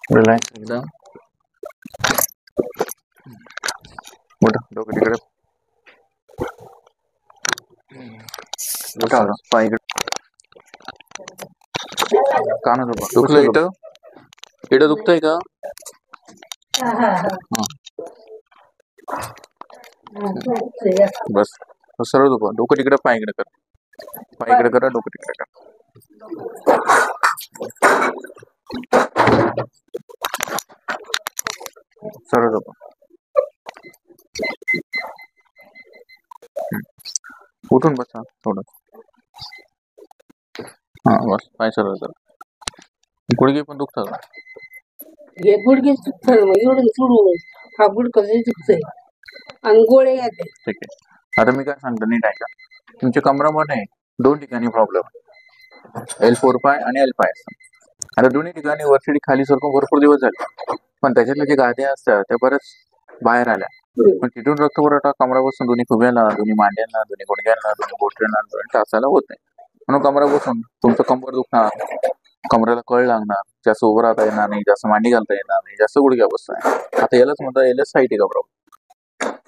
Relax एकदम. मोठा डोकं तिकडे. मोठा पाय इकडे. कान झोपा. दुखलं इथं? इथं दुखतंय का? बस सरळ झोपा. डोकं तिकडे, पाय इकडे कर. पाय इकडे करा, डोकं तिकडे करा. सरळ झोपा. उठून बसा थोडं. हा बस, पाय सरळ करा. गुडघे पण दुखतात का? हे गुडघे दुखतात, एवढं सोडून हा गुडघा दुखतोय आणि गोळे येते. ठीक आहे. आता मी काय सांगतो नीट ऐका. तुमच्या कमरामध्ये दोन ठिकाणी प्रॉब्लेम, L4 पाय आणि L पाय. आता दोन्ही ठिकाणी वरती खाली सरकून भरपूर दिवस झाले, पण त्याच्यातल्या जे गाद्या असतात त्या बऱ्याच बाहेर आल्या. पण तिथून रक्तपुरवठा कमरापासून दोन्ही खुब्याला, दोन्ही मांड्यांना, दोन्ही गुडघ्यांना, दोन्ही बोटांना, दोन्ही टाचाला होत नाही. म्हणून कमरापासून तुमचं कंबर दुखणार, कमरेला कळ लागणार, जास्त उभं राहता येणार नाही, जास्त मांडी घालता येणार नाही, जास्त गुडघ्या बसता. आता यालाच म्हणता LS साईटिका प्रॉब्लेम.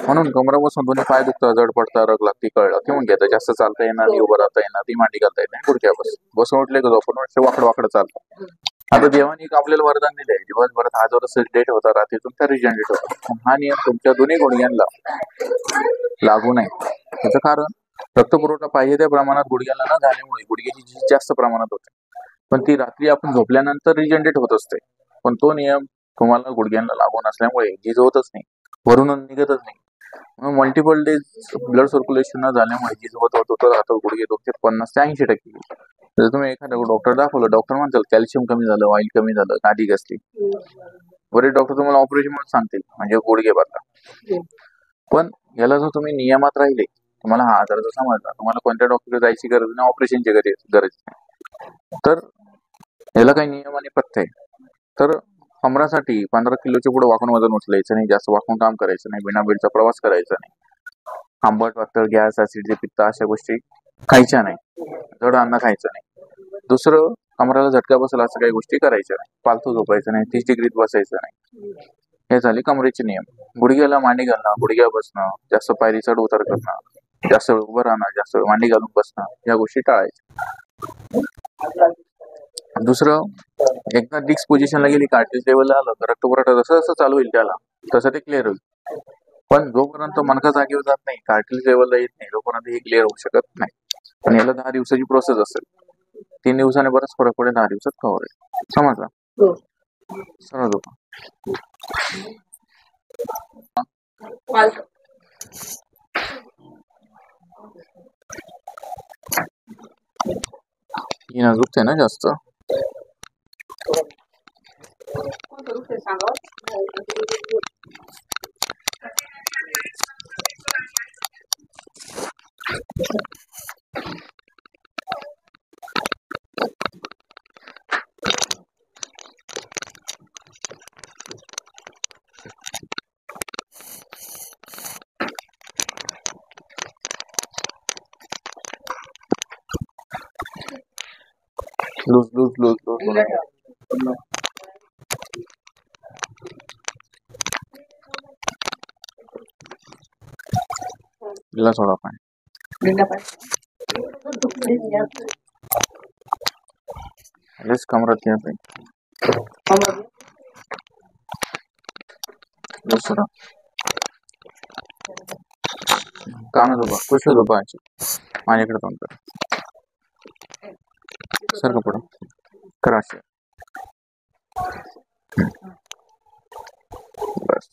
म्हणून कमरापासून दोन्ही पाय दुखतात, जड पडतात, रग लागती, कळ लागते, मग घेतं जास्त चालता येणार नाही, उभं राहता येणार नाही, मांडी घालता येत नाही, गुडघ्या बसून उठले का झोपून उठले वाकडं वाकडं चालतं. आता देवाने आपल्याला वरदान दिलंय, दिवसभरात 1000 सेट होता, रात्रीतून त्या रिजनरेट होता. हा नियम तुमच्या दोन्ही गुडघ्यांना लागू नाही. त्याचं कारण रक्तपुरवठा पाहिजे त्या प्रमाणात गुडघ्यांना न झाल्यामुळे गुडघ्याची झीज जास्त प्रमाणात होते, पण ती रात्री आपण झोपल्यानंतर रिजनरेट होत असते. पण तो नियम तुम्हाला गुडघ्यांना लागू नसल्यामुळे झीज होतच नाही, वरून निघतच नाही. म्हणून मल्टिपल डेज ब्लड सर्क्युलेशन न झाल्यामुळे झीज होत राहतं. गुडघे दुखते 50 ते 80%. जर तुम्ही एखाद्या डॉक्टर दाखवलं, डॉक्टर म्हणतात कॅल्शियम कमी झालं, ऑइल कमी झालं, नाडी घसली, बरेच डॉक्टर तुम्हाला ऑपरेशन म्हणून सांगतील, म्हणजे गुडघे बदला. पण याला जर तुम्ही नियमात राहिले, तुम्हाला हा आजार जर समजला, तुम्हाला कोणत्या डॉक्टरकडे जायची गरज नाही, ऑपरेशनची गरज नाही. तर याला काही नियम आणि पथ्य आहे. तर कमरासाठी 15 किलोच्या पुढे वाकून वजन उचलायचं नाही, जास्त वाकून काम करायचं नाही, बिना बेडचा प्रवास करायचा नाही, आंबट पातळ गॅस, ऍसिड, पित्त अशा गोष्टी खायच्या नाही, जड अन्न खायचं नाही. दुसरं, कमराला झटका बसला असं काही गोष्टी करायच्या नाही, पालथू झोपायचं नाही, 30 डिग्रीत बसायचं नाही. हे झाले कमरेचे नियम. गुडघ्याला मांडी घालणं, गुडघ्या बसणं, जास्त पायरी चढ उतार करणं, जास्त वेळ उभं राहणं, जास्त वेळ मांडी घालून बसणं, या गोष्टी टाळायच्या. दुसरं, एकदा डिक्स पोझिशनला गेली, कार्टिलेज लेवलला आलं तर रक्तपुरवठा जसं जसं चालू होईल त्याला तसं ते क्लिअर होईल. पण जोपर्यंत मनका जागेवर जात नाही, कार्टिलेज लेवलला येत नाही, तोपर्यंत हे क्लिअर होऊ शकत नाही. पण याला 10 दिवसाची प्रोसेस असेल. 3 दिवसाने बराच फरक पडेल, 10 दिवसात कव्हर होईल. समजला? सरळ झोपा. हिना दुखते ना जास्त. लूज. दिला थोडा पाय. लेस कमरात घ्या पाय. दुसरा कान झोपा, कुशल झोपा, माझ्याकडे तोंड कर, सारखं पुढं करा असे. बस.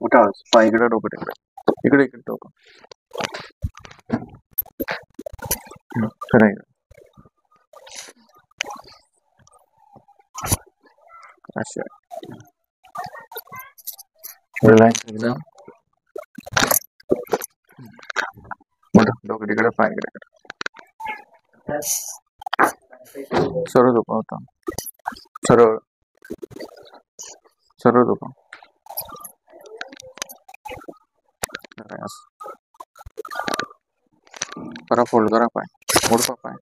उठा, पाय इकडे, डोकं तिकडे, इकडे डोकं करा, असे. रिलॅक्स एकदम. मोठा डोकं तिकडे, पाय इकडे करा. सरळ झोपा होता, सरळ झोपा. करा फोल्ड करा पाय, मोडपा पाय.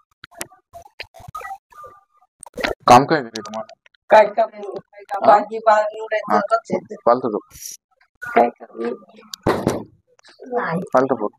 काम काय करे तुम्हाला? काय काम भाजी हा. निवडायचं फालतू काय काम नाही फालतू बोल.